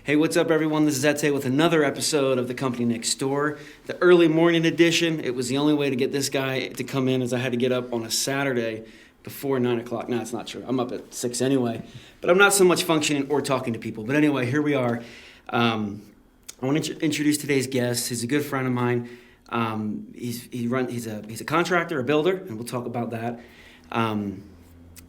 Hey, what's up, everyone? This is Ete with another episode of The Company Next Door, the early morning edition. It was the only way to get this guy to come in, as I had to get up on a Saturday before 9 o'clock. No, it's not true. I'm up at 6 anyway, but I'm not so much functioning or talking to people. But anyway, here we are. I want to introduce today's guest. He's a good friend of mine. He's a contractor, a builder, and we'll talk about that.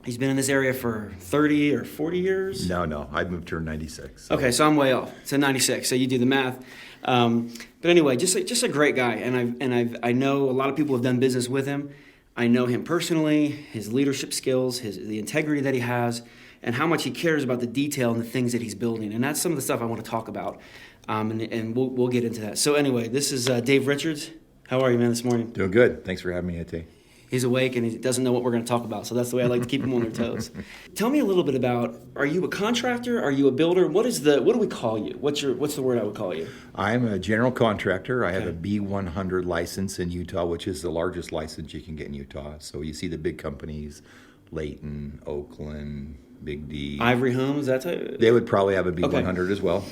He's been in this area for 30 or 40 years? No. I moved here in 96. So. Okay, so I'm way off. So 96, so you do the math. But anyway, just a great guy. And I know a lot of people have done business with him. I know him personally, his leadership skills, the integrity that he has, and how much he cares about the detail and the things that he's building. And that's some of the stuff I want to talk about. And we'll get into that. So anyway, this is Dave Richards. How are you, man, this morning? Doing good. Thanks for having me, Ete. He's awake and he doesn't know what we're going to talk about, so that's the way I like to keep him on their toes. Tell me a little bit about, are you a contractor? Are you a builder? What do we call you? What's the word I would call you? I'm a general contractor. I have a B100 license in Utah, which is the largest license you can get in Utah. So you see the big companies, Layton, Oakland, Big D. Ivory Homes, that's how... They would probably have a B100 as well.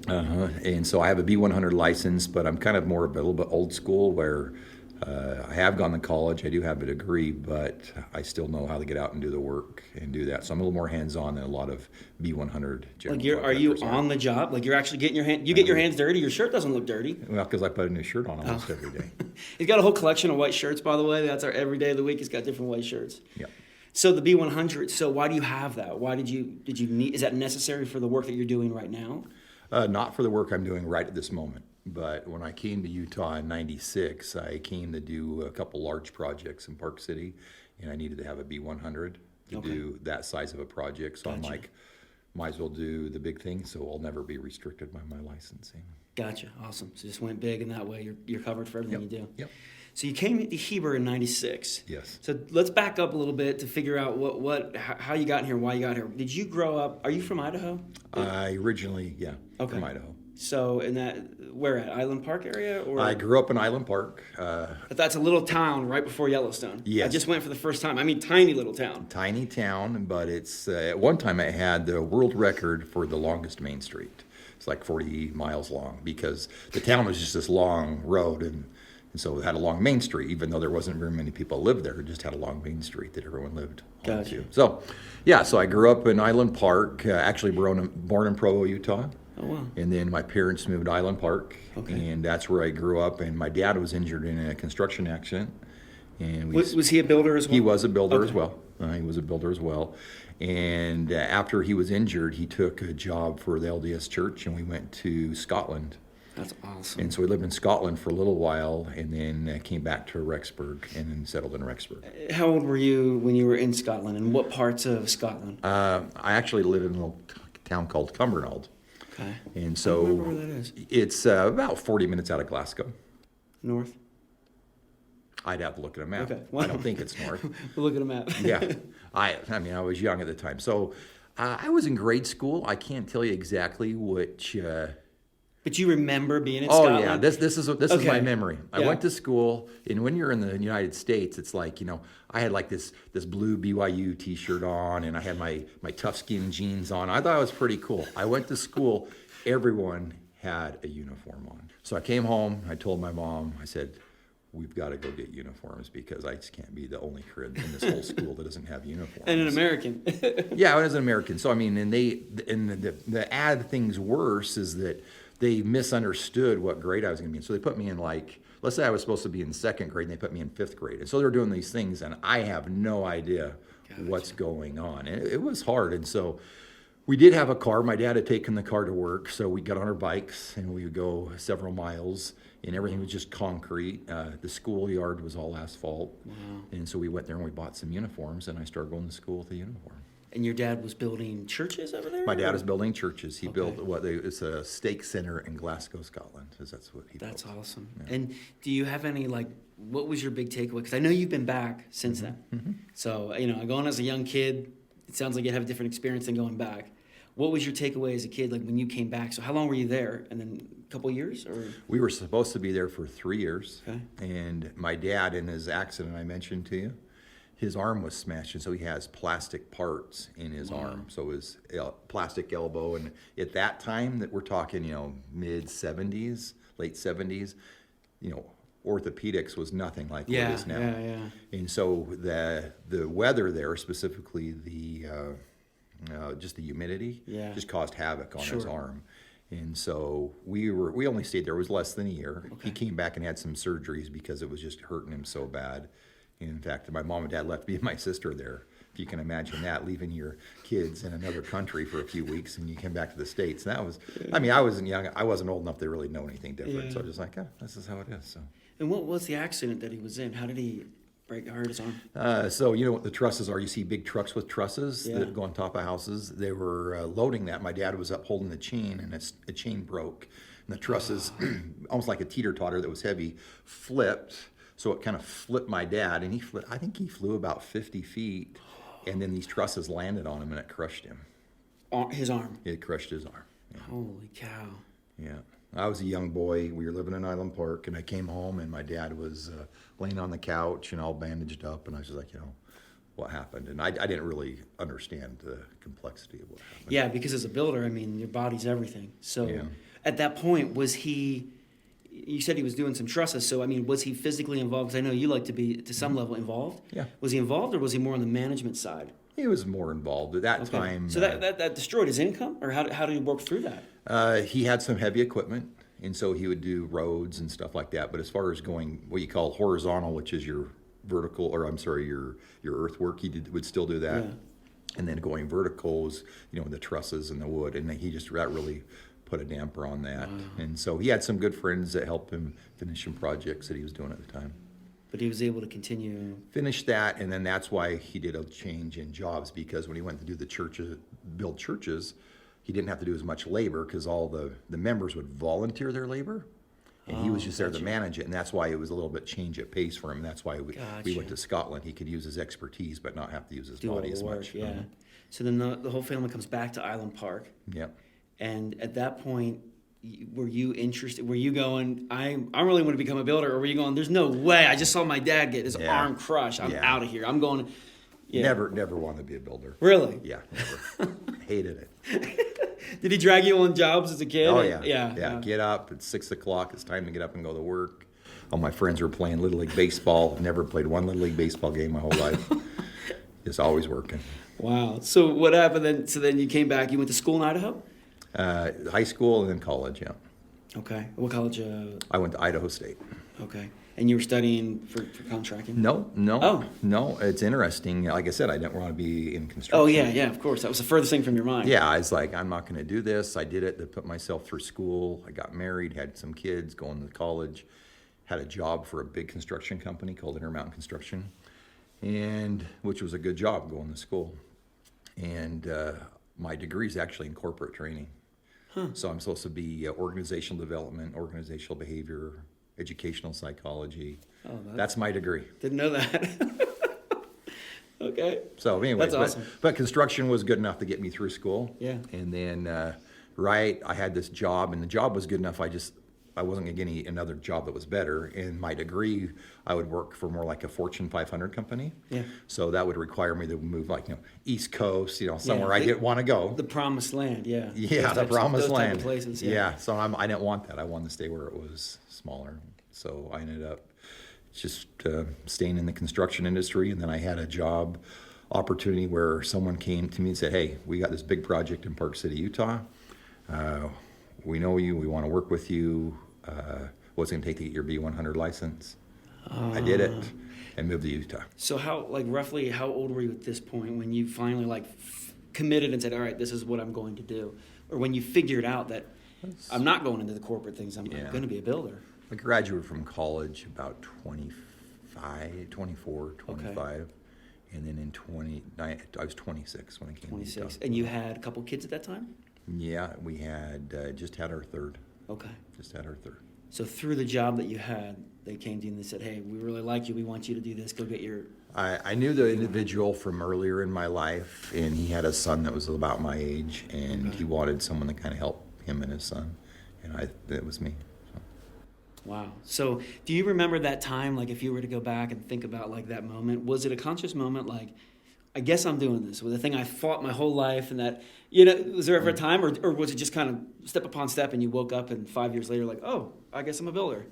And so I have a B100 license, but I'm kind of more a little bit old school where... I have gone to college. I do have a degree, but I still know how to get out and do the work and do that. So I'm a little more hands-on than a lot of B100 general are you on the job? Like you're actually getting you get your hands dirty? Your shirt doesn't look dirty. Well, because I put a new shirt on almost every day. He's got a whole collection of white shirts, by the way. That's our every day of the week. He's got different white shirts. Yep. So the B100. So why do you have that? Why did you need? Is that necessary for the work that you're doing right now? Not for the work I'm doing right at this moment. But when I came to Utah in 96, I came to do a couple large projects in Park City, and I needed to have a B100 to do that size of a project. So I'm like, might as well do the big thing, so I'll never be restricted by my licensing. Gotcha. Awesome. So just went big, and that way you're covered for everything you do. Yep. So you came to Heber in 96. Yes. So let's back up a little bit to figure out how you got here, why you got here. Did you grow up, are you from Idaho? Originally, from Idaho. So where at, Island Park area? Or? I grew up in Island Park. But that's a little town right before Yellowstone. Yes. I just went for the first time. I mean, tiny little town. Tiny town, but it's, at one time it had the world record for the longest main street. It's like 40 miles long because the town was just this long road and so it had a long main street, even though there wasn't very many people lived there. It just had a long main street that everyone lived on to. So I grew up in Island Park, actually born in Provo, Utah. Oh, wow. And then my parents moved to Island Park, and that's where I grew up. And my dad was injured in a construction accident. And was he a builder as well? He was a builder as well. And after he was injured, he took a job for the LDS Church, and we went to Scotland. That's awesome. And so we lived in Scotland for a little while, and then came back to Rexburg, and then settled in Rexburg. How old were you when you were in Scotland, and what parts of Scotland? I actually lived in a little town called Cumbernauld. Okay. And so I don't remember where that is. It's about 40 minutes out of Glasgow. North? I'd have to look at a map. Okay. I don't think it's north. We'll look at a map. Yeah. I was young at the time. So I was in grade school. I can't tell you exactly which... But you remember being in Scotland? Oh, yeah. This is my memory. I went to school, and when you're in the United States, it's like, I had like this blue BYU T-shirt on, and I had my tough skin jeans on. I thought it was pretty cool. I went to school. Everyone had a uniform on. So I came home. I told my mom, I said, we've got to go get uniforms because I just can't be the only kid in this whole school that doesn't have uniforms. And an American. Yeah, I was an American. So, I mean, and the add things worse is that they misunderstood what grade I was going to be in. So they put me in let's say I was supposed to be in second grade, and they put me in fifth grade. And so they're doing these things, and I have no idea what's going on. And it was hard. And so we did have a car. My dad had taken the car to work, so we got on our bikes, and we would go several miles, and everything was just concrete. The schoolyard was all asphalt. Wow. And so we went there, and we bought some uniforms, and I started going to school with a uniform. And your dad was building churches over there? My dad was building churches. He built it's a stake center in Glasgow, Scotland. That's what he built. That's awesome. Yeah. And do you have any, what was your big takeaway? Because I know you've been back since then. Mm-hmm. So, going as a young kid, it sounds like you'd have a different experience than going back. What was your takeaway as a kid, when you came back? So how long were you there? And then a couple years? Or we were supposed to be there for 3 years. Okay. And my dad, in his accident I mentioned to you, his arm was smashed, and so he has plastic parts in his arm. So his plastic elbow, and at that time that we're talking, mid 70s, late 70s, orthopedics was nothing like what it is now. And so the weather there, specifically just the humidity, just caused havoc on his arm. And so we only stayed there. It was less than a year. He came back and had some surgeries because it was just hurting him so bad. In fact, my mom and dad left me and my sister there. If you can imagine that, leaving your kids in another country for a few weeks and you came back to the States. And that was, I wasn't young. I wasn't old enough to really know anything different. So I was just like, this is how it is. So. And what was the accident that he was in? How did he hurt his arm? So you know what the trusses are? You see big trucks with trusses that go on top of houses. They were loading that. My dad was up holding the chain, and a chain broke. And the trusses, almost like a teeter-totter that was heavy, flipped. So it kind of flipped my dad, and I think he flew about 50 feet, and then these trusses landed on him, and it crushed him. His arm? It crushed his arm. Yeah. Holy cow. Yeah. I was a young boy. We were living in Island Park, and I came home, and my dad was laying on the couch and all bandaged up, and I was just like, what happened? And I didn't really understand the complexity of what happened. Yeah, because as a builder, your body's everything. So at that point, was he... You said he was doing some trusses, so was he physically involved? Because I know you like to be, to some level, involved. Yeah. Was he involved, or was he more on the management side? He was more involved at that time. So that destroyed his income, or how did he work through that? He had some heavy equipment, and so he would do roads and stuff like that. But as far as going what you call horizontal, which is your vertical, or your earthwork, would still do that. Yeah. And then going vertical was, the trusses and the wood, and that really put a damper on that. Wow. And so he had some good friends that helped him finish some projects that he was doing at the time. But he was able to continue. Finish that, and then that's why he did a change in jobs, because when he went to do build churches, he didn't have to do as much labor because all the members would volunteer their labor, and he was just there to manage it, and that's why it was a little bit change at pace for him, and that's why we went to Scotland. He could use his expertise but not have to use his body as much. Yeah. So then the whole family comes back to Island Park. Yep. And at that point, were you interested? Were you going, I really want to become a builder? Or were you going, there's no way. I just saw my dad get his arm crushed. I'm out of here. I'm going. Yeah. Never wanted to be a builder. Really? Yeah, never. Hated it. Did he drag you on jobs as a kid? Oh, yeah. Yeah. Get up at 6 o'clock. It's time to get up and go to work. All my friends were playing Little League Baseball. Never played one Little League Baseball game my whole life. Just always working. Wow. So what happened then? So then you came back. You went to school in Idaho? High school and then college, yeah. Okay. What college? I went to Idaho State. Okay. And you were studying for contracting? No. It's interesting. Like I said, I didn't want to be in construction. Oh, yeah, of course. That was the furthest thing from your mind. Yeah, I was like, I'm not going to do this. I did it to put myself through school. I got married, had some kids, going to college, had a job for a big construction company called Intermountain Construction, and which was a good job going to school. And my degree is actually in corporate training. So I'm supposed to be organizational development, organizational behavior, educational psychology. Oh, that's my degree. Didn't know that. Okay. So anyway, that's awesome. But construction was good enough to get me through school. Yeah. And then, I had this job, and the job was good enough. I wasn't going to get another job that was better. In my degree, I would work for more like a Fortune 500 company. Yeah. So that would require me to move East Coast, somewhere I didn't want to go. The promised land, yeah. Yeah, the promised land. Type of places, yeah. So I didn't want that. I wanted to stay where it was smaller. So I ended up just staying in the construction industry, and then I had a job opportunity where someone came to me and said, "Hey, we got this big project in Park City, Utah. We know you. We want to work with you. What's it going to take to get your B100 license?" I did it and moved to Utah. So roughly how old were you at this point when you finally committed and said, all right, this is what I'm going to do? Or when you figured out that I'm not going into the corporate things, I'm going to be a builder? I graduated from college about 24, 25. Okay. And then I was 26 when I came to Utah. 26. And you had a couple kids at that time? Yeah, we had just had our third. Okay. Just had our third. So through the job that you had, they came to you and they said, hey, we really like you. We want you to do this. Go get your... I knew the individual from earlier in my life, and he had a son that was about my age, and he wanted someone to kind of help him and his son. And that was me. So. Wow. So do you remember that time, like if you were to go back and think about like that moment, was it a conscious moment like, I guess I'm doing this with the thing I fought my whole life and that, was there ever a time or was it just kind of step upon step and you woke up and 5 years later like, oh, I guess I'm a builder?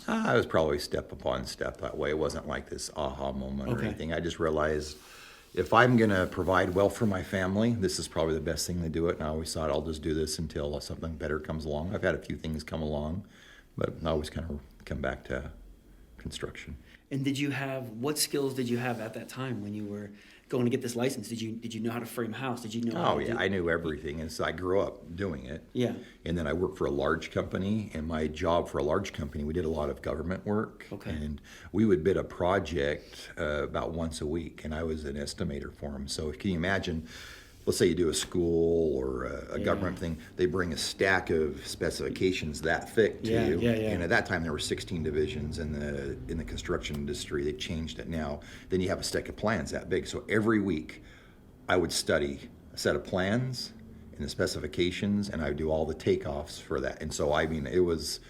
I was probably step upon step that way. It wasn't like this aha moment or anything. I just realized if I'm going to provide well for my family, this is probably the best thing to do it. And I always thought I'll just do this until something better comes along. I've had a few things come along, but I always kind of come back to construction. And what skills did you have at that time when you were going to get this license? Did you know how to frame a house? Did you know how to I knew everything. And so I grew up doing it. Yeah. And then I worked for a large company, and my job for a large company, we did a lot of government work. Okay. And we would bid a project about once a week, and I was an estimator for them. So can you imagine, let's say you do a school or a government thing, they bring a stack of specifications that thick to you. Yeah. And at that time there were 16 divisions in the construction industry. They changed it now. Then you have a stack of plans that big. So every week I would study a set of plans and the specifications, and I would do all the takeoffs for that. And so it was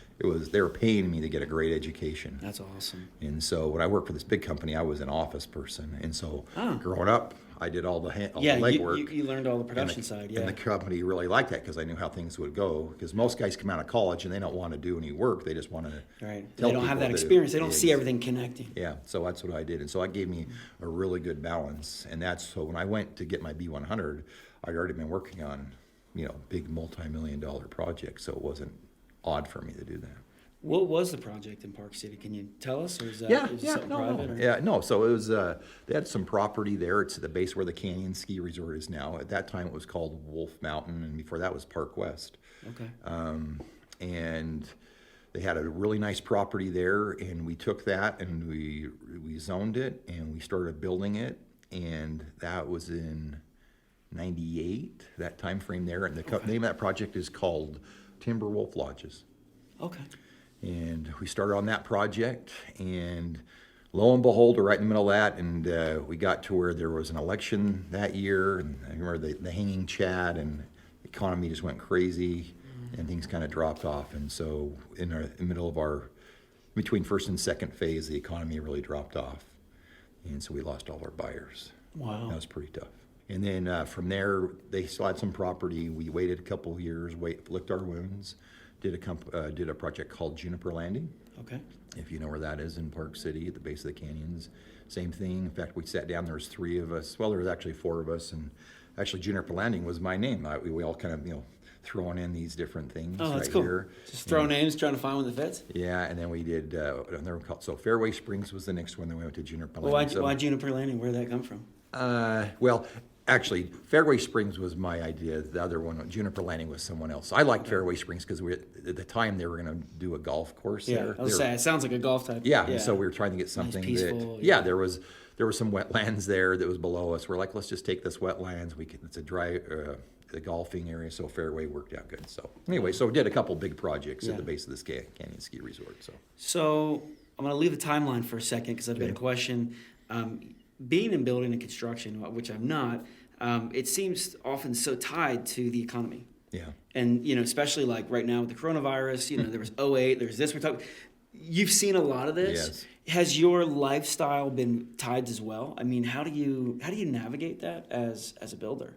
they were paying me to get a great education. That's awesome. And so when I worked for this big company, I was an office person. And so growing up, I did all the legwork. You learned all the production side, And the company really liked that because I knew how things would go. Because most guys come out of college and they don't want to do any work. They just want to Right. They don't have that experience. They don't see everything connecting. Yeah, so that's what I did. And so that gave me a really good balance. And so when I went to get my B100, I'd already been working on, big multi-million-dollar projects. So it wasn't odd for me to do that. What was the project in Park City? Can you tell us, or is that something private? Or? Yeah, no. So it was. They had some property there. It's at the base where the Canyon Ski Resort is now. At that time, it was called Wolf Mountain, and before that was Park West. Okay. And they had a really nice property there, and we took that and we zoned it and we started building it, and that was in '98. That time frame there, and the name of that project is called Timberwolf Lodges. Okay. And we started on that project, and lo and behold, we're right in the middle of that, and we got to where there was an election that year, and I remember the hanging Chad, and the economy just went crazy, and things kind of dropped off. And so in the middle of between first and second phase, the economy really dropped off, and so we lost all our buyers. Wow. That was pretty tough. And then from there, they still had some property. We waited a couple of years, licked our wounds. Did a project called Juniper Landing. Okay. If you know where that is in Park City at the base of the canyons. Same thing. In fact, we sat down, there was 3 of us. Well, there was actually 4 of us, and actually Juniper Landing was my name. We all kind of, throwing in these different things that's cool. here. Just throw names, trying to find one that fits? Yeah, and then we did, so Fairway Springs was the next one, then we went to Juniper Landing. Why Juniper Landing? Where did that come from? Well, actually, Fairway Springs was my idea. The other one, Juniper Landing, was someone else. I liked Fairway Springs because at the time they were going to do a golf course there. I was saying, it sounds like a golf type. Yeah, and so we were trying to get something nice, peaceful, there was some wetlands there that was below us. We're like, let's just take this wetlands. It's a dry, the golfing area, so Fairway worked out good. So anyway, so we did a couple big projects at the base of this Canyon Ski Resort. So I'm going to leave the timeline for a second because I've got a question. Being in building and construction, which I'm not, it seems often so tied to the economy. Yeah. And, especially like right now with the coronavirus, there was '08, there's this, we're talking, you've seen a lot of this. Yes. Has your lifestyle been tied as well? I mean, how do you navigate that as a builder?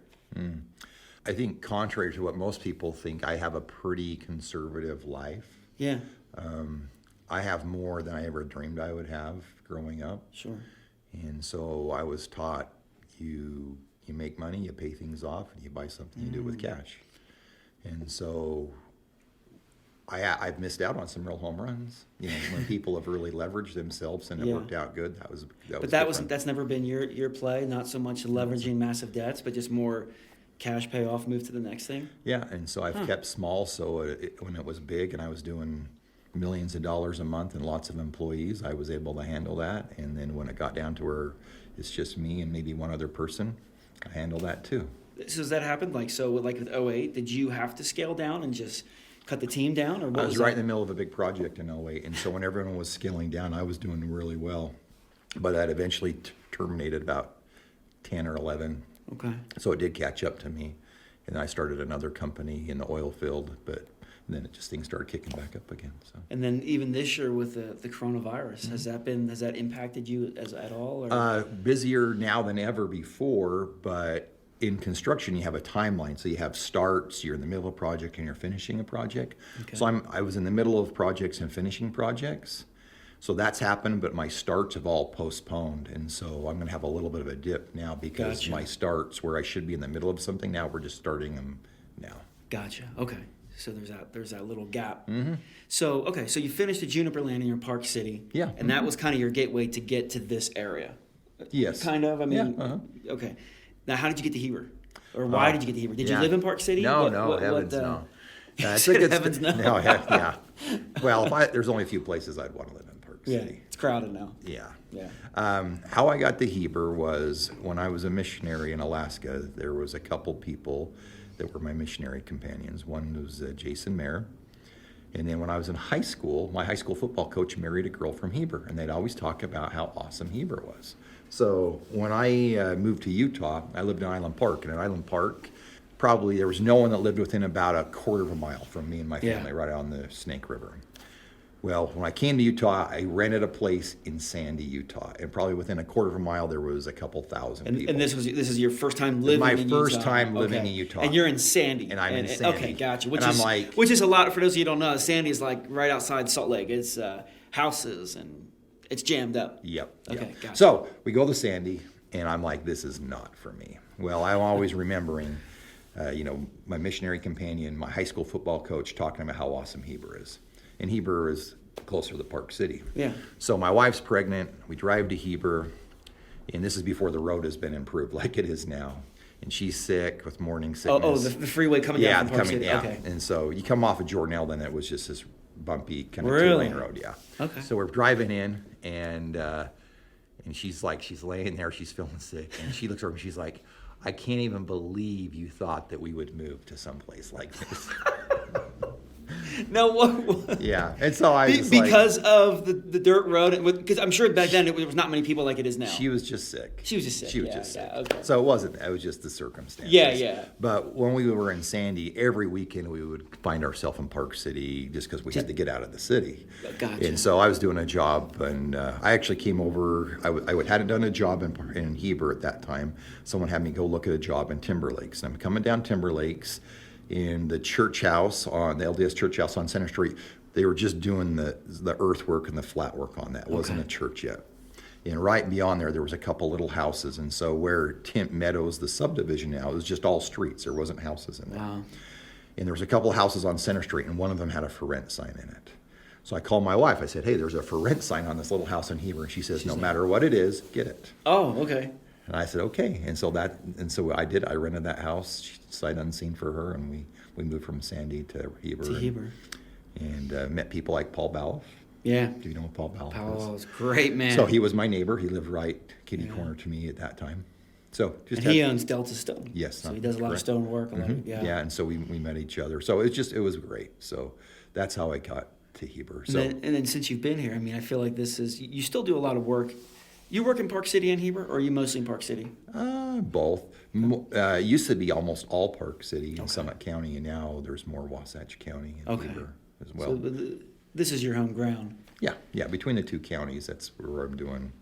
I think contrary to what most people think, I have a pretty conservative life. Yeah. I have more than I ever dreamed I would have growing up. Sure. And so I was taught you make money, you pay things off, and you buy something, you do it with cash. And so I've missed out on some real home runs. When people have really leveraged themselves and it worked out good. That's never been your play. Not so much leveraging massive debts, but just more cash payoff, move to the next thing. Yeah, and so I've kept small. So when it was big and I was doing millions of dollars a month and lots of employees, I was able to handle that. And then when it got down to where it's just me and maybe one other person, I handle that too. So does that happen? Like with '08, did you have to scale down and just cut the team down? Or what I was right in the middle of a big project in '08, and so when everyone was scaling down, I was doing really well. But that eventually terminated about 10 or 11. Okay. So it did catch up to me, and I started another company in the oil field, but And then things started kicking back up again. So. And then even this year with the coronavirus, has that impacted you at all? Or? Busier now than ever before, but in construction you have a timeline. So you have starts, you're in the middle of a project, and you're finishing a project. Okay. So I was in the middle of projects and finishing projects. So that's happened, but my starts have all postponed, and so I'm going to have a little bit of a dip now because Gotcha. my starts, where I should be in the middle of something now, we're just starting them now. Gotcha. Okay. So there's that little gap. Mm-hmm. So you finished the Juniper Land in your Park City. Yeah. And that was kind of your gateway to get to this area. Yes. Kind of. I mean. Yeah. Uh-huh. Okay. Now, how did you get to Heber, or why did you get to Heber? Did you live in Park City? No, heavens no. Heavens no. No, yeah. Well, there's only a few places I'd want to live in Park City. Yeah, it's crowded now. Yeah. Yeah. How I got to Heber was when I was a missionary in Alaska. There was a couple people that were my missionary companions. One was Jason Mayer. And then when I was in high school, my high school football coach married a girl from Heber, and they'd always talk about how awesome Heber was. So when I moved to Utah, I lived in Island Park. And in Island Park, probably there was no one that lived within about a quarter of a mile from me and my family, right on the Snake River. Well, when I came to Utah, I rented a place in Sandy, Utah, and probably within a quarter of a mile there was a couple thousand people. And this is your first time living in Utah? My first time living in Utah. And you're in Sandy. And I'm in Sandy. Okay, gotcha. Which is a lot, for those of you who don't know, Sandy is like right outside Salt Lake. It's houses and it's jammed up. Yep. Okay, gotcha. So we go to Sandy, and I'm like, this is not for me. Well, I'm always remembering, my missionary companion, my high school football coach, talking about how awesome Heber is. And Heber is closer to Park City. Yeah. So my wife's pregnant. We drive to Heber, and this is before the road has been improved like it is now. And she's sick with morning sickness. Oh, the freeway coming down from Park City. Yeah. Okay. And so you come off of Jordanelle, then it was just this bumpy kind of Really? two-lane road. Yeah. Okay. So we're driving in, and she's laying there, she's feeling sick, and she looks over and she's like, I can't even believe you thought that we would move to someplace like this. No, what? Yeah, and so I was because of the dirt road. Because I'm sure back then there was not many people like it is now. She was just sick. She was just sick. Okay. So it was just the circumstances. Yeah. But when we were in Sandy, every weekend we would find ourselves in Park City just because we had to get out of the city. Gotcha. And so I was doing a job, and I actually came over. I hadn't done a job in Heber at that time. Someone had me go look at a job in Timber Lakes. And I'm coming down Timber Lakes. In the church house, on the LDS church house on Center Street, they were just doing the earthwork and the flat work on that. It wasn't a church yet. And right beyond there was a couple little houses. And so where Tim Meadows, the subdivision now, is just all streets. There wasn't houses in there. Wow. And there was a couple of houses on Center Street, and one of them had a for rent sign in it. So I called my wife. I said, hey, there's a for rent sign on this little house in Heber. And she says, no matter what it is, get it. Oh, okay. And I said, okay. And so I did. I rented that house, sight unseen for her, and we moved from Sandy to Heber. And met people like Paul Balloff. Yeah. Do you know what Paul Balloff is? Paul was great, man. So he was my neighbor. He lived right kitty corner to me at that time. So he owns Delta Stone. Yes. So he does a lot of stone work. Yeah, and so we met each other. So it was great. So that's how I got to Heber. So and then since you've been here, I mean, I feel like you still do a lot of work. You work in Park City and Heber, or are you mostly in Park City? Both. It used to be almost all Park City in Summit County, and now there's more Wasatch County and Heber as well. So this is your home ground. Yeah. Between the two counties, that's where I'm doing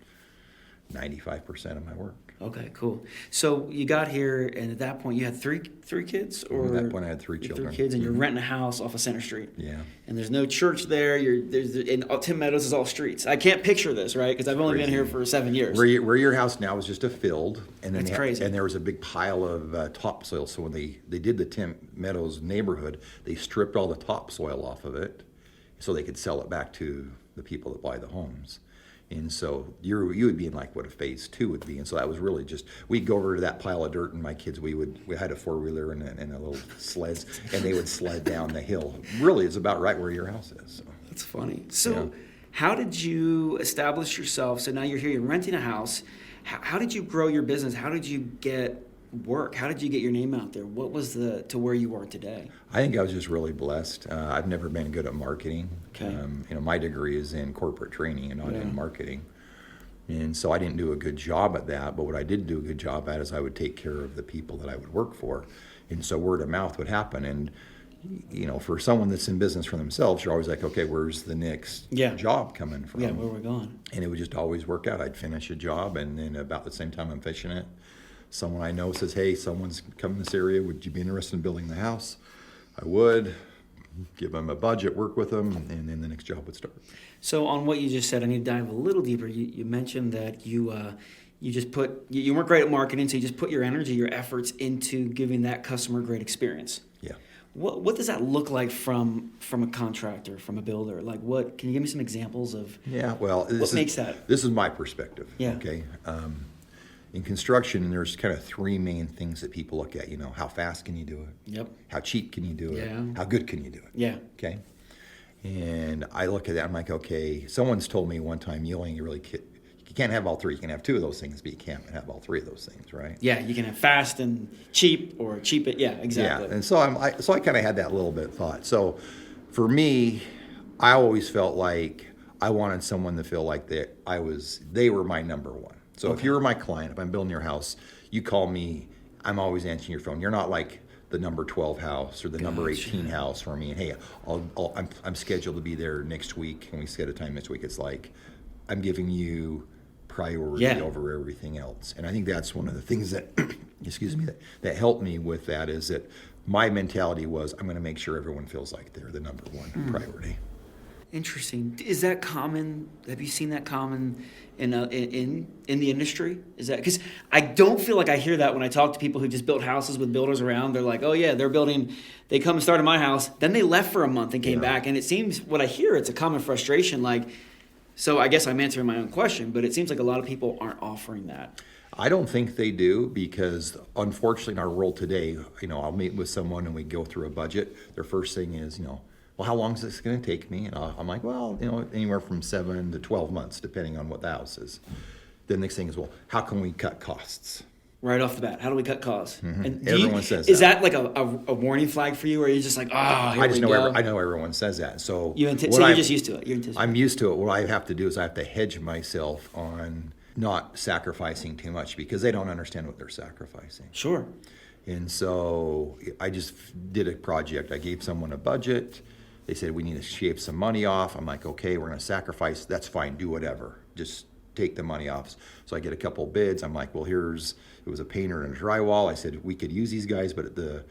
95% of my work. Okay, cool. So you got here, and at that point you had three kids, or at that point I had three children. 3 kids, and you're renting a house off of Center Street. Yeah. And there's no church there. And Tim Meadows is all streets. I can't picture this, right? Because I've only been here for 7 years. Where your house now is just a field, and then That's crazy. And there was a big pile of topsoil. So when they did the Tim Meadows neighborhood, they stripped all the topsoil off of it, so they could sell it back to the people that buy the homes. And so you would be in like what a phase 2 would be. And so that was really just, we'd go over to that pile of dirt, and my kids, we had a 4-wheeler and a little sleds, and they would sled down the hill. Really, it's about right where your house is. So. That's funny. So how did you establish yourself? So now you're here, you're renting a house. How did you grow your business? How did you get work? How did you get your name out there? What was to where you are today? I think I was just really blessed. I've never been good at marketing. Okay. My degree is in corporate training and not in marketing. And so I didn't do a good job at that, but what I did do a good job at is I would take care of the people that I would work for. And so word of mouth would happen. And, for someone that's in business for themselves, you're always like, okay, where's the next job coming from? Yeah, where we're going. And it would just always work out. I'd finish a job, and then about the same time I'm finishing it, someone I know says, hey, someone's coming to this area. Would you be interested in building the house? I would. Give them a budget, work with them, and then the next job would start. So on what you just said, I need to dive a little deeper. You mentioned that you weren't great at marketing, so you just put your energy, your efforts into giving that customer a great experience. Yeah. What does that look like from a contractor, from a builder? Like what? Can you give me some examples of? Yeah. Well, what makes that? This is my perspective. Yeah. Okay. In construction, there's kind of three main things that people look at. How fast can you do it? Yep. How cheap can you do it? Yeah. How good can you do it? Yeah. Okay. And I look at that. I'm like, okay. Someone's told me one time, you can't have all three. You can have two of those things, but you can't have all three of those things, right? Yeah, you can have fast and cheap, or cheap it. Yeah, exactly. Yeah, and so I kind of had that little bit of thought. So for me, I always felt like I wanted someone to feel like they were my number one. So if you're my client, if I'm building your house, you call me, I'm always answering your phone. You're not like the number 12 house or the number 18 house for me. And hey, I'm scheduled to be there next week, and we set a time next week. It's like I'm giving you priority over everything else. And I think that's one of the things that, that helped me with that, is that my mentality was, I'm going to make sure everyone feels like they're the number one priority. Interesting. Is that common? Have you seen that common in the industry? Is that, because I don't feel like I hear that when I talk to people who just built houses with builders around. They're like, oh yeah, they come and started my house, then they left for a month and came back. And it seems, what I hear, it's a common frustration. Like, so I guess I'm answering my own question, but it seems like a lot of people aren't offering that. I don't think they do, because unfortunately in our world today, I'll meet with someone and we go through a budget. Their first thing is, well, how long is this going to take me? And I'm like, well, anywhere from 7 to 12 months, depending on what the house is. The next thing is, well, how can we cut costs? Right off the bat, how do we cut costs? Mm-hmm. And everyone says is that like a warning flag for you, or are you just like, I know everyone says that. So you're just used to it. I'm used to it. What I have to do is I have to hedge myself on not sacrificing too much, because they don't understand what they're sacrificing. Sure. And so I just did a project. I gave someone a budget. They said, we need to shave some money off. I'm like, okay, we're going to sacrifice. That's fine. Do whatever. Just take the money off. So I get a couple bids. I'm like, well, it was a painter and a drywall. I said, we could use these guys, but the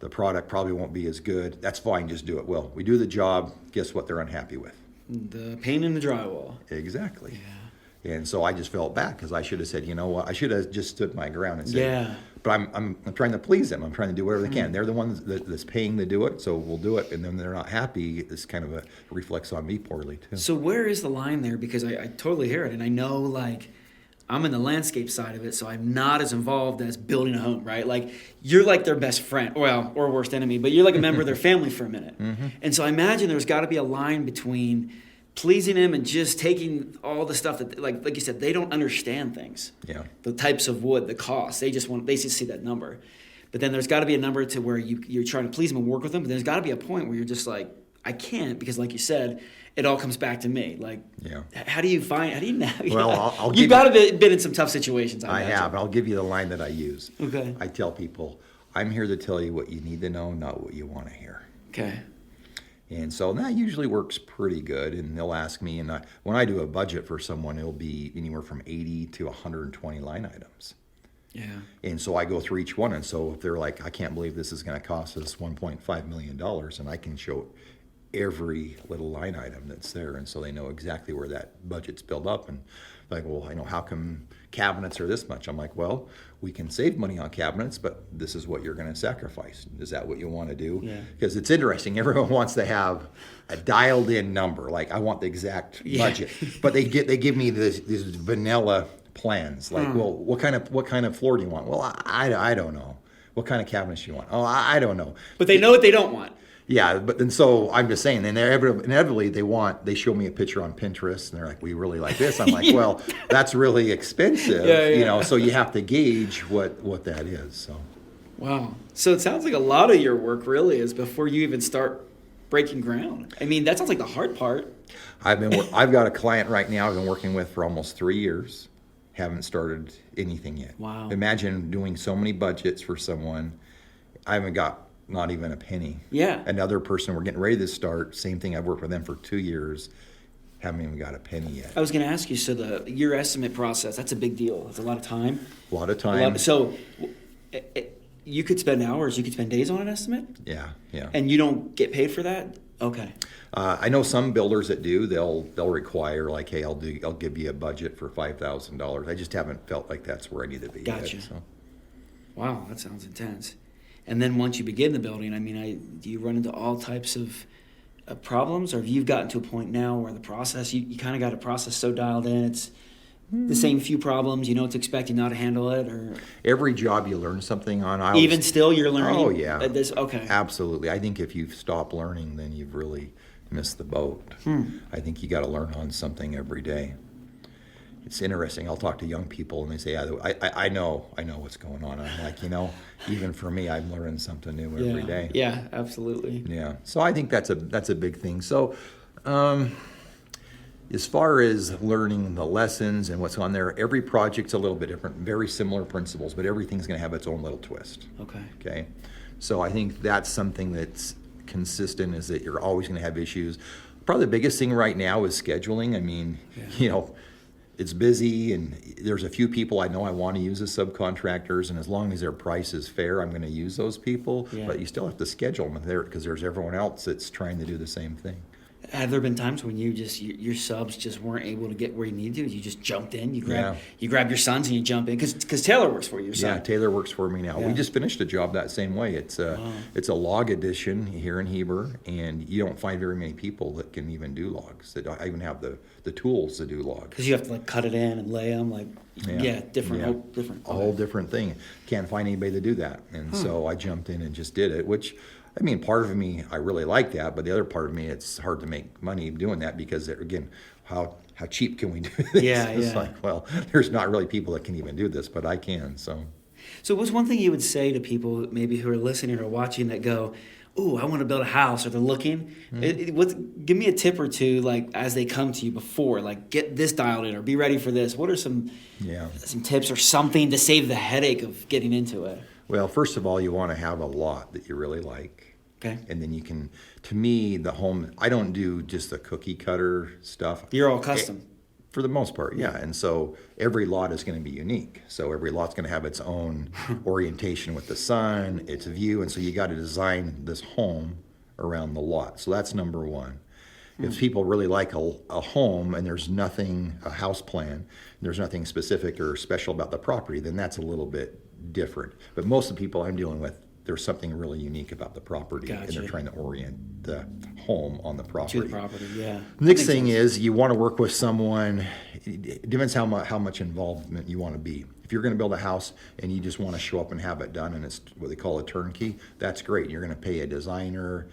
product probably won't be as good. That's fine. Just do it. Well, we do the job. Guess what they're unhappy with? The paint and the drywall. Exactly. Yeah. And so I just felt bad, because I should have said, you know what? I should have just stood my ground and said, yeah. But I'm trying to please them. I'm trying to do whatever they can. They're the ones that's paying to do it, so we'll do it. And then they're not happy. It's kind of a reflex on me poorly too. So where is the line there? Because I totally hear it, and I know, like, I'm in the landscape side of it, so I'm not as involved as building a home, right? Like, you're like their best friend, or worst enemy, but you're like a member of their family for a minute. Mm-hmm. And so I imagine there's got to be a line between pleasing them and just taking all the stuff that, like you said, they don't understand things. Yeah. The types of wood, the cost, they just see that number. But then there's got to be a number to where you're trying to please them and work with them. But there's got to be a point where you're just like, I can't, because like you said, it all comes back to me. Like, how do you navigate? Well, you've got to been in some tough situations. I have. I'll give you the line that I use. Okay. I tell people, I'm here to tell you what you need to know, not what you want to hear. Okay. And so that usually works pretty good. And they'll ask me, and when I do a budget for someone, it'll be anywhere from 80 to 120 line items. Yeah. And so I go through each one. And so if they're like, I can't believe this is going to cost us $1.5 million, and I can show every little line item that's there. And so they know exactly where that budget's built up. And like, well, how come cabinets are this much? I'm like, well, we can save money on cabinets, but this is what you're going to sacrifice. Is that what you want to do? Yeah. Because it's interesting. Everyone wants to have a dialed in number. Like, I want the exact budget, but they give me these vanilla plans. Like, well, what kind of floor do you want? Well, I don't know. What kind of cabinets do you want? Oh, I don't know. But they know what they don't want. Yeah, but then so I'm just saying, and inevitably they show me a picture on Pinterest, and they're like, we really like this. I'm like, well, that's really expensive, so you have to gauge what that is. So. Wow. So it sounds like a lot of your work really is before you even start breaking ground. I mean, that sounds like the hard part. I've got a client right now I've been working with for almost 3 years. Haven't started anything yet. Wow. Imagine doing so many budgets for someone. I haven't got not even a penny. Yeah. Another person, we're getting ready to start, same thing, I've worked with them for 2 years, haven't even got a penny yet. I was going to ask you, so your estimate process, that's a big deal. It's a lot of time. A lot of time. So you could spend hours, you could spend days on an estimate? Yeah. And you don't get paid for that? Okay. I know some builders that do. They'll require like, hey, I'll give you a budget for $5,000. I just haven't felt like that's where I need to be. Gotcha. Yet, so. Wow, that sounds intense. And then once you begin the building, I mean, do you run into all types of problems, or have you gotten to a point now where the process, you kind of got a process so dialed in, it's the same few problems, you know what to expect, you know how to handle it? Or every job you learn something on. Even still, you're learning? Oh, yeah. Okay. Absolutely. I think if you stop learning, then you've really missed the boat. I think you got to learn on something every day. It's interesting. I'll talk to young people and they say, I know what's going on. I'm like, even for me, I'm learning something new every day. Yeah, absolutely. Yeah. So I think that's a big thing. So as far as learning the lessons and what's on there, every project's a little bit different, very similar principles, but everything's going to have its own little twist. Okay. So I think that's something that's consistent, is that you're always going to have issues. Probably the biggest thing right now is scheduling. I mean, it's busy, and there's a few people I know I want to use as subcontractors, and as long as their price is fair, I'm going to use those people. Yeah. But you still have to schedule them there because there's everyone else that's trying to do the same thing. Have there been times when your subs just weren't able to get where you needed to? You just jumped in, you grab your sons and you jump in, because Taylor works for you. Yeah, Taylor works for me now. Yeah. We just finished a job that same way. It's a log addition here in Heber, and you don't find very many people that can even do logs, that don't even have the tools to do logs. Because you have to cut it in and lay them, different. All different thing. Can't find anybody to do that, and so I jumped in and just did it, which. I mean, part of me, I really like that, but the other part of me, it's hard to make money doing that because, again, how cheap can we do this? It's like, well, there's not really people that can even do this, but I can, so. So what's one thing you would say to people maybe who are listening or watching that go, ooh, I want to build a house, or they're looking? Give me a tip or two, as they come to you before, get this dialed in or be ready for this. What are some tips or something to save the headache of getting into it? Well, first of all, you want to have a lot that you really like. Okay. And then you can, to me, the home, I don't do just the cookie cutter stuff. You're all custom. For the most part, yeah. And so every lot is going to be unique. So every lot's going to have its own orientation with the sun, its view. And so you got to design this home around the lot. So that's number one. If people really like a home and there's nothing, a house plan, there's nothing specific or special about the property, then that's a little bit different. But most of the people I'm dealing with, there's something really unique about the property, and they're trying to orient the home on the property. To the property, yeah. Next thing is you want to work with someone. It depends how much involvement you want to be. If you're going to build a house and you just want to show up and have it done, and it's what they call a turnkey, that's great. You're going to pay a designer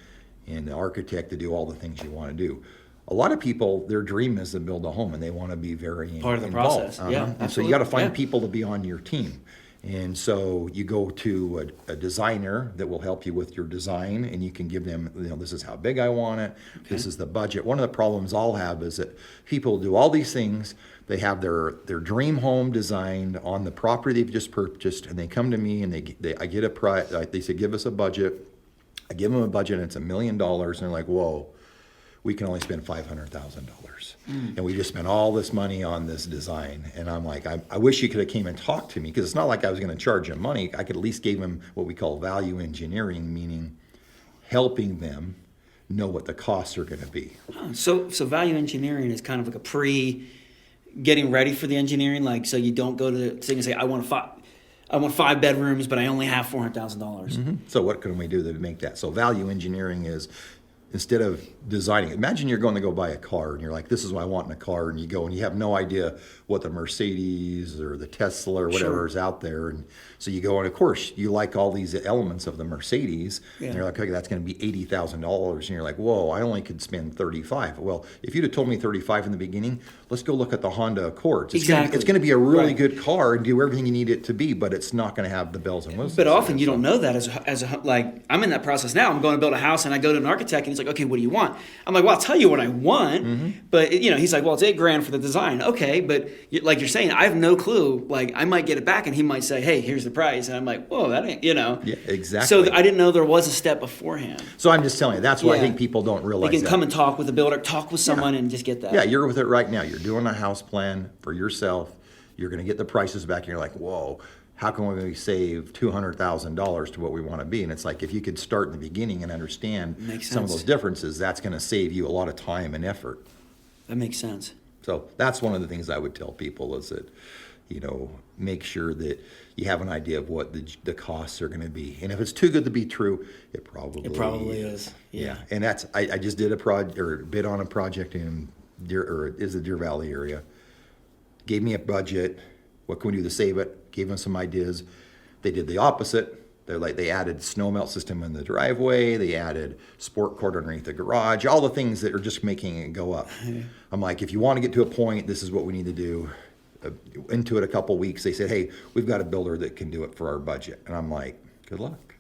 and the architect to do all the things you want to do. A lot of people, their dream is to build a home, and they want to be very part of the involved. process. Yeah, absolutely. And so you got to find people to be on your team. And so you go to a designer that will help you with your design, and you can give them, this is how big I want it, this is the budget. One of the problems I'll have is that people do all these things. They have their dream home designed on the property they've just purchased, and they come to me and I get a price. They say, give us a budget. I give them a budget, and it's $1 million, and they're like, whoa. We can only spend $500,000. And we just spent all this money on this design. And I'm like, I wish you could have came and talked to me, because it's not like I was going to charge them money. I could at least give them what we call value engineering, meaning helping them know what the costs are going to be. So value engineering is kind of like getting ready for the engineering. So you don't go to the thing and say, I want 5 bedrooms, but I only have $400,000. So what can we do to make that? So value engineering is, instead of designing, imagine you're going to go buy a car and you're like, this is what I want in a car, and you go and you have no idea what the Mercedes or the Tesla or whatever is out there, and so you go, and of course you like all these elements of the Mercedes, and you're like, okay, that's going to be $80,000, and you're like, whoa, I only could spend $35,000. Well, if you'd have told me $35,000 in the beginning, let's go look at the Honda Accords. It's going to be a really good car and do everything you need it to be, but it's not going to have the bells and whistles. But often you don't know that as a I'm in that process now. I'm going to build a house, and I go to an architect, and He's like, okay, what do you want? I'm like, well, I'll tell you what I want. But, he's like, well, it's $8,000 for the design. Okay, but like you're saying, I have no clue. Like, I might get it back and he might say, hey, here's the price. And I'm like, whoa, that ain't, Yeah, exactly. So I didn't know there was a step beforehand. So I'm just telling you, that's why I think people don't realize They can that. come and talk with the builder, talk with someone and just get that. Yeah, you're with it right now. You're doing a house plan for yourself. You're going to get the prices back, and you're like, whoa, how can we save $200,000 to what we want to be? And it's like, if you could start in the beginning and understand some of those differences, that's going to save you a lot of time and effort. That makes sense. So that's one of the things I would tell people is that, make sure that you have an idea of what the costs are going to be. And if it's too good to be true, it probably is. Yeah. And that's, I just did bid on a project in the Deer Valley area. Gave me a budget. What can we do to save it? Gave them some ideas. They did the opposite. They added snow melt system in the driveway. They added sport court underneath the garage. All the things that are just making it go up. I'm like, if you want to get to a point, this is what we need to do. Into it a couple weeks, they said, hey, we've got a builder that can do it for our budget. And I'm like, good luck.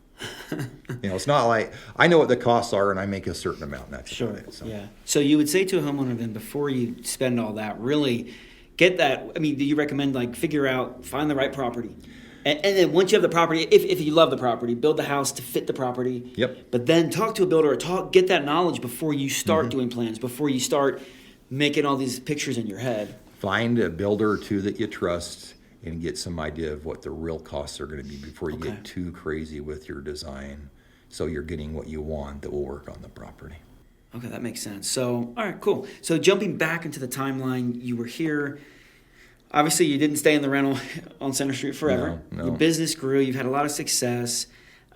It's not like I know what the costs are and I make a certain amount. And that's about it. So. Yeah. So you would say to a homeowner then, before you spend all that, really get that. I mean, do you recommend find the right property? And then once you have the property, if you love the property, build the house to fit the property. Yep. But then talk to a builder or get that knowledge before you start doing plans, before you start making all these pictures in your head. Find a builder or two that you trust and get some idea of what the real costs are going to be before you get too crazy with your design. So you're getting what you want that will work on the property. Okay, that makes sense. So, all right, cool. So jumping back into the timeline, you were here. Obviously, you didn't stay in the rental on Center Street forever. No. Your business grew. You've had a lot of success.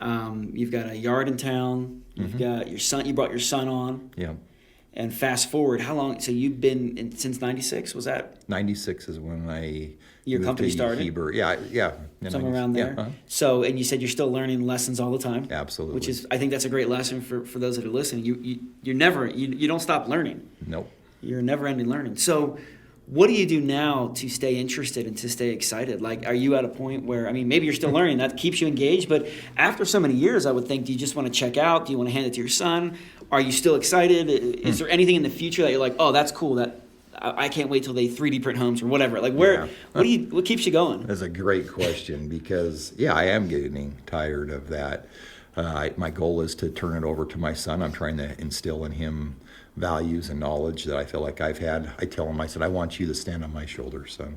You've got a yard in town. You've got your son. You brought your son on. Yeah. And fast forward, how long? So you've been since '96. Was that 96 is when your company started? Heber. Yeah. Somewhere around there. Yeah, So, and you said you're still learning lessons all the time. Absolutely. Which is, I think that's a great lesson for those that are listening. You don't stop learning. Nope. You're never ending learning. So, what do you do now to stay interested and to stay excited? Like, are you at a point where, maybe you're still learning, that keeps you engaged, but after so many years, I would think, do you just want to check out? Do you want to hand it to your son? Are you still excited? Is there anything in the future that you're like, oh, that's cool, that I can't wait till they 3D print homes or whatever? Like, what keeps you going? That's a great question because, I am getting tired of that. My goal is to turn it over to my son. I'm trying to instill in him values and knowledge that I feel like I've had. I tell him, I said, I want you to stand on my shoulders, son.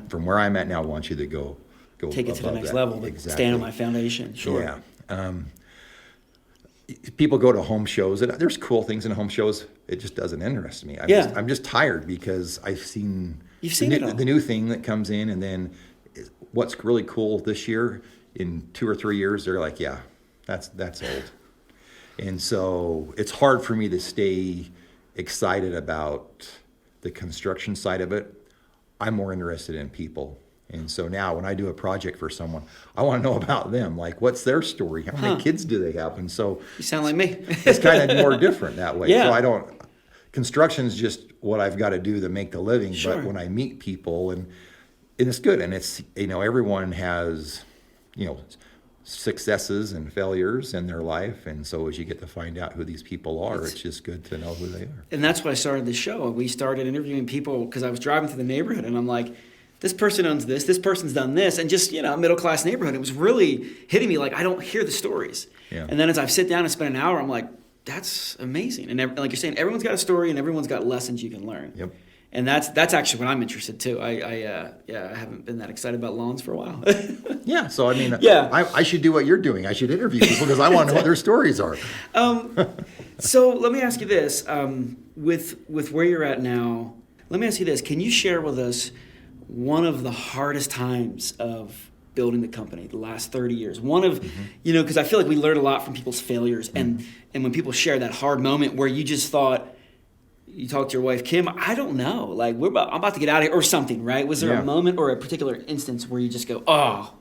From where I'm at now, I want you to go take it to the next level. Exactly. Stand on my foundation. Sure. Yeah. People go to home shows, and there's cool things in home shows. It just doesn't interest me. I'm just tired because I've seen the new thing that comes in, and then what's really cool this year, in 2 or 3 years, they're like, yeah, that's old. And so it's hard for me to stay excited about the construction side of it. I'm more interested in people. And so now when I do a project for someone, I want to know about them. Like, what's their story? How many kids do they have? And so you sound like me. It's kind of more different that way. Yeah. So construction's just what I've got to do to make the living. Sure. But when I meet people and it's good. And it's, everyone has, successes and failures in their life, and so as you get to find out who these people are, it's just good to know who they are. And that's why I started the show. We started interviewing people because I was driving through the neighborhood and I'm like, this person owns this person's done this, and just, middle class neighborhood. It was really hitting me like I don't hear the stories. Yeah. And then as I sit down and spend an hour, I'm like, that's amazing. And like you're saying, everyone's got a story and everyone's got lessons you can learn. Yep. And that's actually what I'm interested too. I haven't been that excited about lawns for a while. Yeah, so Yeah. I should do what you're doing. I should interview people because I want to know what their stories are. So let me ask you this: with where you're at now, let me ask you this: can you share with us one of the hardest times of building the company, the last 30 years? One of, because I feel like we learn a lot from people's failures, and when people share that hard moment where you just thought. You talked to your wife, Kim, I don't know. Like, I'm about to get out of here or something, right? Was there a moment or a particular instance where you just go, oh?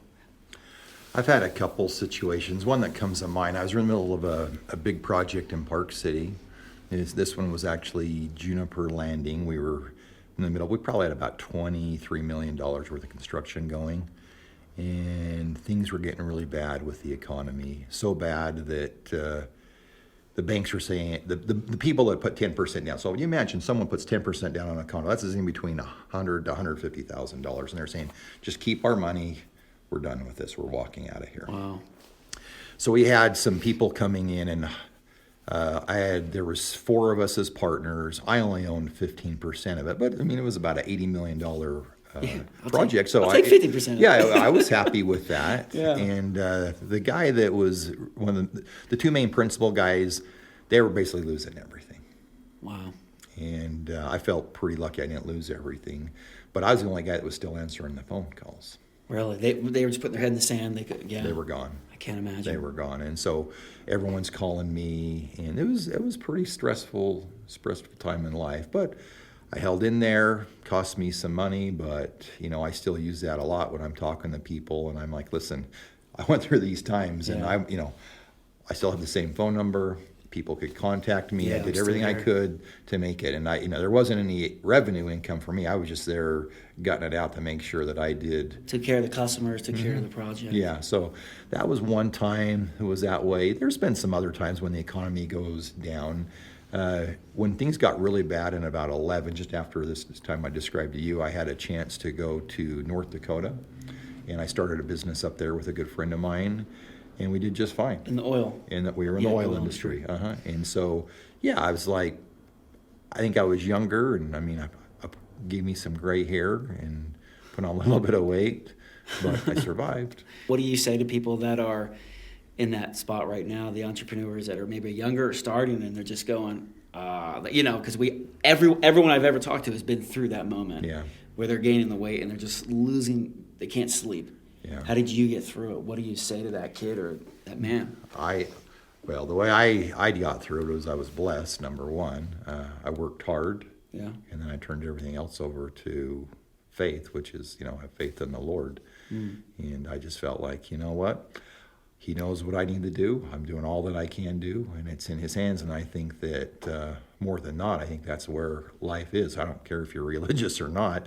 I've had a couple situations. One that comes to mind, I was in the middle of a big project in Park City. This one was actually Juniper Landing. We were in the middle. We probably had about $23 million worth of construction going. And things were getting really bad with the economy. So bad that the banks were saying the people that put 10% down. So you imagine someone puts 10% down on a condo. That's in between $100,000 to $150,000, and they're saying, just keep our money. We're done with this. We're walking out of here. Wow. So we had some people coming in, and there was 4 of us as partners. I only owned 15% of it, but I mean it was about an $80 million project. I'll take 50%. Yeah, I was happy with that. Yeah. And the guy that was one of the 2 main principal guys, they were basically losing everything. Wow. And I felt pretty lucky I didn't lose everything, but I was the only guy that was still answering the phone calls. Really? They were just putting their head in the sand. They were gone. I can't imagine. They were gone, and so everyone's calling me, and it was pretty stressful time in life. But I held in there. Cost me some money, but I still use that a lot when I'm talking to people, and I'm like, listen, I went through these times, and I still have the same phone number. People could contact me. Yeah, I did everything I could to make it, and there wasn't any revenue income for me. I was just there gutting it out to make sure that I did. Took care of the customers, took care of the project. Yeah, so that was one time it was that way. There's been some other times when the economy goes down. When things got really bad in about 11, just after this time I described to you, I had a chance to go to North Dakota, and I started a business up there with a good friend of mine. And we did just fine. In the oil. And we were in the oil industry. And so, I was like, I think I was younger, and I gave me some gray hair and put on a little bit of weight, but I survived. What do you say to people that are in that spot right now, the entrepreneurs that are maybe younger or starting, and they're just going, because everyone I've ever talked to has been through that moment where they're gaining the weight and they're just losing, they can't sleep. Yeah. How did you get through it? What do you say to that kid or that man? Well, the way I got through it was I was blessed, number one. I worked hard. Yeah. And then I turned everything else over to faith, which is, have faith in the Lord. And I just felt like, you know what? He knows what I need to do. I'm doing all that I can do, and it's in his hands. And I think that more than not, I think that's where life is. I don't care if you're religious or not.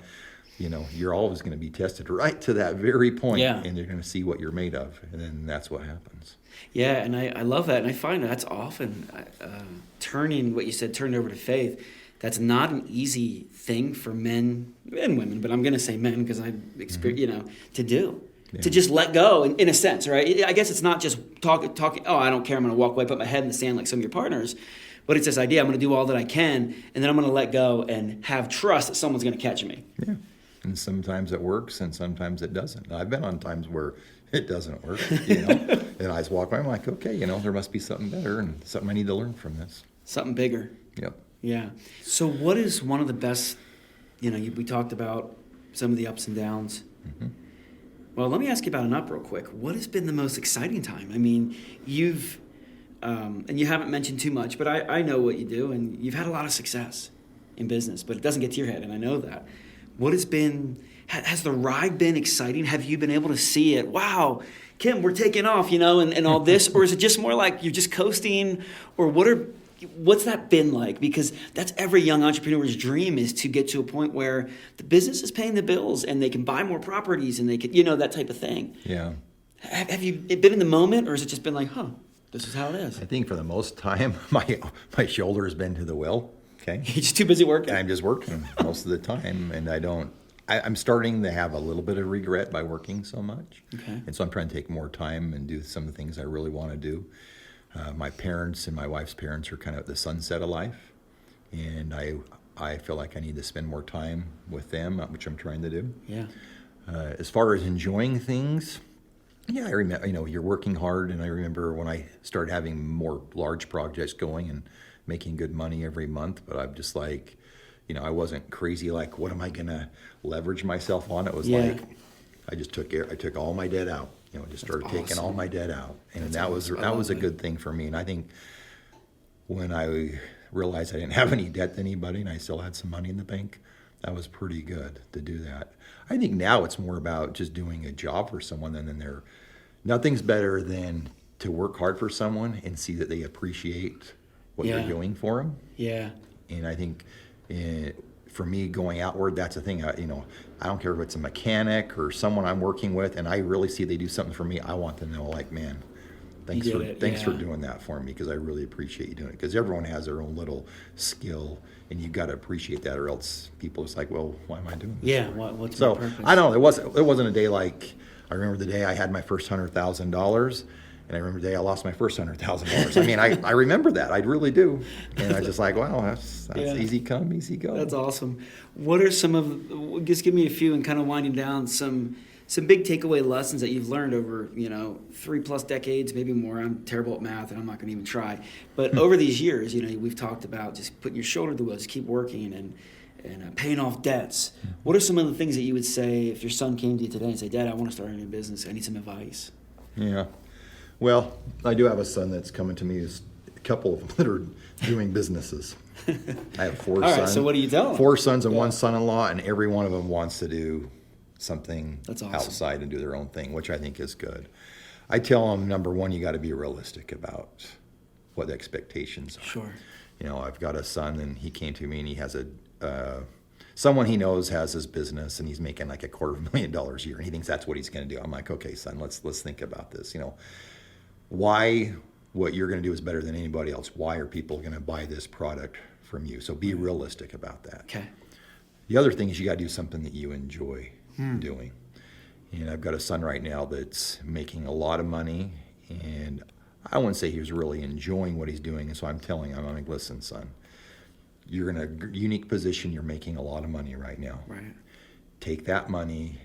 You're always going to be tested right to that very point, and you're going to see what you're made of, and then that's what happens. Yeah, and I love that, and I find that's often turning what you said, turned over to faith. That's not an easy thing for men and women, but I'm going to say men because I experience, to do. Yeah. To just let go, in a sense, right? I guess it's not just talking. Oh, I don't care. I'm going to walk away, put my head in the sand like some of your partners. But it's this idea: I'm going to do all that I can, and then I'm going to let go and have trust that someone's going to catch me. Yeah. And sometimes it works, and sometimes it doesn't. I've been on times where it doesn't work, and I just walk away. I'm like, okay, there must be something better and something I need to learn from this. Something bigger. Yep. Yeah. So what is one of the best, we talked about some of the ups and downs. Mm-hmm. Well, let me ask you about an up real quick. What has been the most exciting time? I mean, you've, and you haven't mentioned too much, but I know what you do, and you've had a lot of success in business, but it doesn't get to your head, and I know that. What has the ride been exciting? Have you been able to see it? Wow, Kim, we're taking off, and all this? Or is it just more like you're just coasting? Or what's that been like? Because that's every young entrepreneur's dream, is to get to a point where the business is paying the bills and they can buy more properties and they can, that type of thing. Yeah. Have you been in the moment, or has it just been like, this is how it is? I think for the most time, my shoulder has been to the wheel. Okay. You're just too busy working. I'm just working most of the time, and I'm starting to have a little bit of regret by working so much. Okay. And so I'm trying to take more time and do some of the things I really want to do. My parents and my wife's parents are kind of at the sunset of life, and I feel like I need to spend more time with them, which I'm trying to do. Yeah. As far as enjoying things, I remember, you're working hard, and I remember when I started having more large projects going and making good money every month, but I'm just like, I wasn't crazy like, what am I going to leverage myself on? It was like, I took all my debt out, just started taking all my debt out. And that was a good thing for me. And I think when I realized I didn't have any debt to anybody and I still had some money in the bank, that was pretty good to do that. I think now it's more about just doing a job for someone, and then nothing's better than to work hard for someone and see that they appreciate what you're doing for them. Yeah. And I think for me, going outward, that's the thing. I don't care if it's a mechanic or someone I'm working with, and I really see they do something for me. I want to know, like, man, Thanks You for did it, thanks for yeah. doing that for me, because I really appreciate you doing it. Because everyone has their own little skill, and you got to appreciate that, or else people just like, well, why am I doing this? Yeah, for? what's So my purpose? I don't know. It wasn't a day like I remember the day I had my first $100,000, and I remember the day I lost my first $100,000. I mean, I remember that. I really do. And I was just like, wow, that's Yeah. easy come, easy go. That's awesome. What are some of, just give me a few and kind of winding down some big takeaway lessons that you've learned over, 3+ decades, maybe more. I'm terrible at math and I'm not going to even try. But over these years, we've talked about just putting your shoulder to the wheel, just keep working and paying off debts. What are some of the things that you would say if your son came to you today and said, Dad, I want to start a new business. I need some advice. Yeah. Well, I do have a son that's coming to me. There's a couple of them that are doing businesses. I have 4 All sons. right, so what do you tell them? 4 sons and 1 son-in-law, and every one of them wants to do something That's awesome. outside and do their own thing, which I think is good. I tell them, number one, you got to be realistic about what the expectations are. Sure. I've got a son, and he came to me, and he has someone he knows has his business, and he's making like $250,000 a year, and he thinks that's what he's going to do. I'm like, okay, son, let's think about this. Why what you're going to do is better than anybody else? Why are people going to buy this product from you? So be realistic about that. Okay. The other thing is you got to do something that you enjoy doing. And I've got a son right now that's making a lot of money, and I wouldn't say he was really enjoying what he's doing. And so I'm telling him, I'm like, listen, son, you're in a unique position. You're making a lot of money right now. Right. Take that money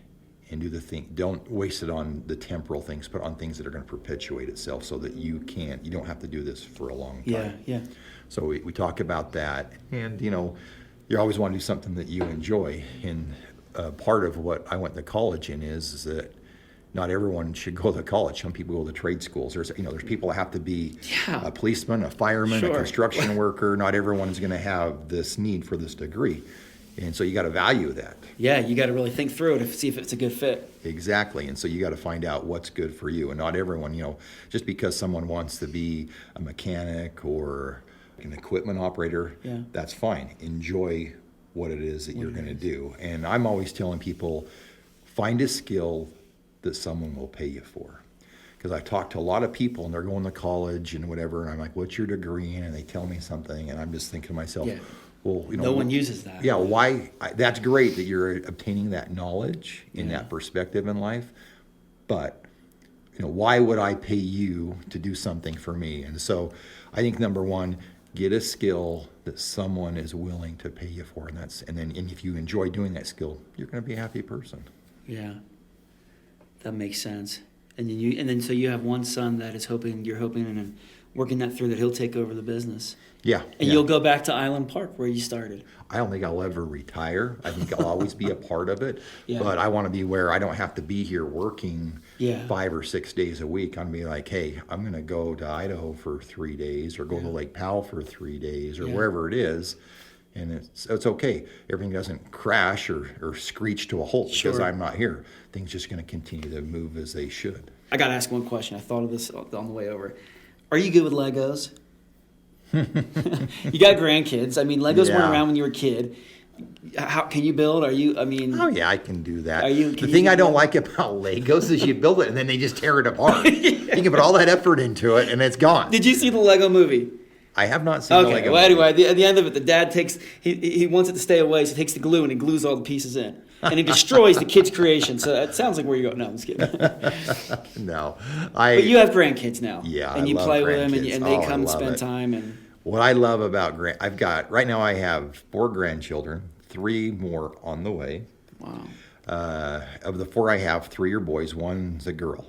and do the thing. Don't waste it on the temporal things, but on things that are going to perpetuate itself, so that you don't have to do this for a long time. Yeah. So we talk about that, and you always want to do something that you enjoy. And part of what I went to college in is that not everyone should go to college. Some people go to trade schools. There's people that have to be a policeman, a fireman, Sure. a construction worker. Not everyone's going to have this need for this degree, and so you got to value that. Yeah, you got to really think through it to see if it's a good fit. Exactly. And so you got to find out what's good for you. And not everyone, just because someone wants to be a mechanic or an equipment operator, that's fine. Enjoy what it is that you're going to do. And I'm always telling people, find a skill that someone will pay you for. Because I talk to a lot of people and they're going to college and whatever, and I'm like, what's your degree in? And they tell me something, and I'm just thinking to myself, well, no one uses that. Yeah, why? That's great that you're obtaining that knowledge in that perspective in life, but why would I pay you to do something for me? And so I think number one, get a skill that someone is willing to pay you for, and if you enjoy doing that skill, you're going to be a happy person. Yeah, that makes sense. And then so you have one son that you're hoping and working that through, that he'll take over the business. Yeah. And you'll go back to Island Park where you started. I don't think I'll ever retire. I think I'll always be a part of it. Yeah. But I want to be where I don't have to be here working 5 or 6 days a week. I'm going to be like, hey, I'm going to go to Idaho for 3 days, or go to Lake Powell for 3 days, or wherever it is. And it's okay. Everything doesn't crash or screech to a halt because I'm not here. Things just going to continue to move as they should. I got to ask one question. I thought of this on the way over. Are you good with Legos? You got grandkids. I mean, Legos weren't around when you were a kid. How can you build? Oh yeah, I can do that. The thing I don't like about Legos is you build it and then they just tear it apart. You can put all that effort into it and it's gone. Did you see the Lego movie? I have not seen the Lego well, movie. anyway, at the end of it, the dad he wants it to stay away, so he takes the glue and he glues all the pieces in. And he destroys the kid's creation. So that sounds like where you go. No, I'm just kidding. No. But you have grandkids now. Yeah, and I you love play with them, and grandkids. they I come and love spend it. time. And what I love about right now I have 4 grandchildren, 3 more on the way. wow. Of the 4 I have, 3 are boys, 1's a girl.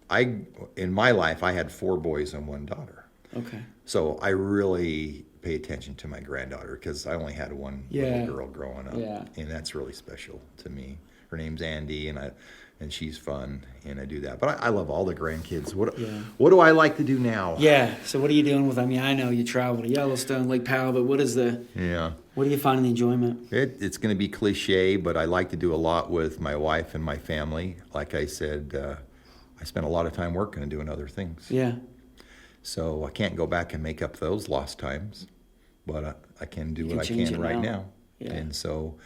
In my life, I had 4 boys and 1 daughter. Okay. So I really pay attention to my granddaughter because I only had one little girl growing up. Yeah. And that's really special to me. Her name's Andy, and she's fun, and I do that. But I love all the grandkids. What do I like to do now? Yeah. So what are you doing with? I know you travel to Yellowstone, Lake Powell, but what do you find in the enjoyment? It's going to be cliche, but I like to do a lot with my wife and my family. Like I said, I spend a lot of time working and doing other things. Yeah. So I can't go back and make up those lost times, but I can do what I can right now. Yeah. And so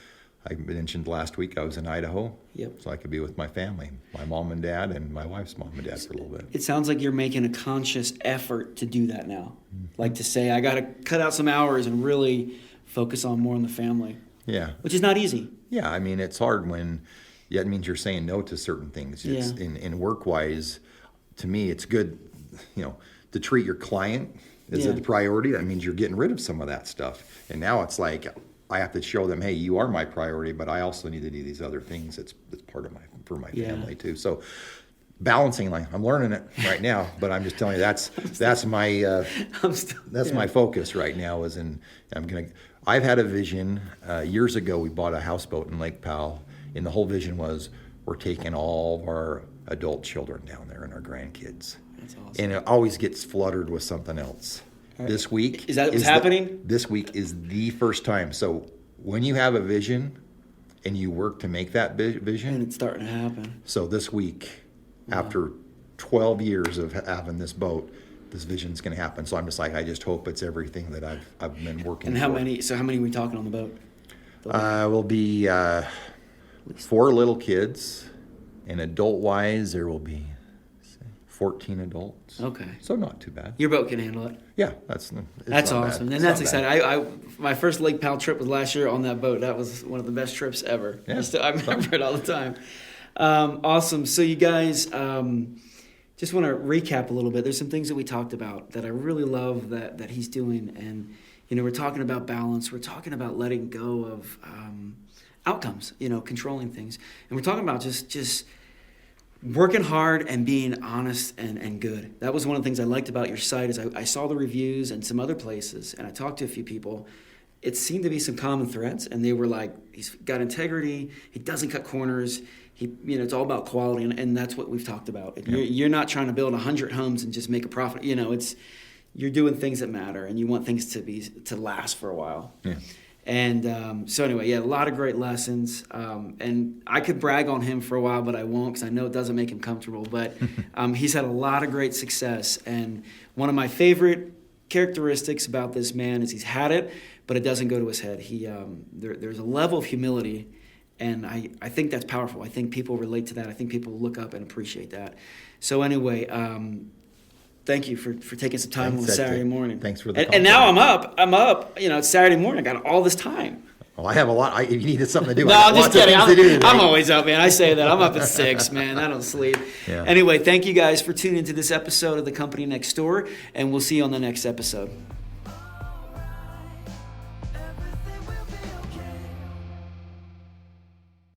I mentioned last week I was in Idaho, Yep. so I could be with my family, my mom and dad, and my wife's mom and dad for a little bit. It sounds like you're making a conscious effort to do that now. Like to say, I got to cut out some hours and really focus on more on the family. Yeah. Which is not easy. Yeah, I mean, it's hard when, it means you're saying no to certain things. It's, in work-wise, to me, it's good, to treat your client as a priority. That means you're getting rid of some of that stuff. And now it's like, I have to show them, hey, you are my priority, but I also need to do these other things. That's part of for my family too. So balancing, like I'm learning it right now, but I'm just telling you that's my my focus right now. I've had a vision years ago. We bought a houseboat in Lake Powell, and the whole vision was we're taking all of our adult children down there and our grandkids. That's awesome. And it always gets fluttered with something else. Right. This week is that what's happening? This week is the first time. So when you have a vision and you work to make that vision, and it's starting to happen. So this week, after 12 years of having this boat, this vision's going to happen. So I'm just like, I just hope it's everything that I've been working. And how many are we talking on the boat? Will be 4 little kids, and adult-wise, there will be 14 adults. Okay. So not too bad. Your boat can handle it. Yeah, that's not awesome. Bad. And that's exciting. My first Lake Powell trip was last year on that boat. That was one of the best trips ever. Yeah. I remember it all the time. Awesome. So you guys, just want to recap a little bit. There's some things that we talked about that I really love that he's doing. And, we're talking about balance. We're talking about letting go of outcomes, controlling things. And we're talking about just working hard and being honest and good. That was one of the things I liked about your site is I saw the reviews and some other places, and I talked to a few people. It seemed to be some common threads, and they were like, he's got integrity, he doesn't cut corners, it's all about quality, and that's what we've talked about. Yeah. You're not trying to build 100 homes and just make a profit. You're doing things that matter, and you want things to last for a while. Yeah. And so anyway, a lot of great lessons. And I could brag on him for a while, but I won't because I know it doesn't make him comfortable. But he's had a lot of great success. And one of my favorite characteristics about this man is he's had it, but it doesn't go to his head. There's a level of humility, and I think that's powerful. I think people relate to that. I think people look up and appreciate that. So anyway, thank you for taking some time on a Saturday morning. Thanks for the and now I'm up. It's Saturday morning. I got all this time. Well, I have a lot. If you needed something to do, No, I'm just kidding. I'm do always up, man. I say that. I'm up at 6, man. I don't sleep. Yeah. Anyway, thank you guys for tuning into this episode of The Company Next Door, and we'll see you on the next episode.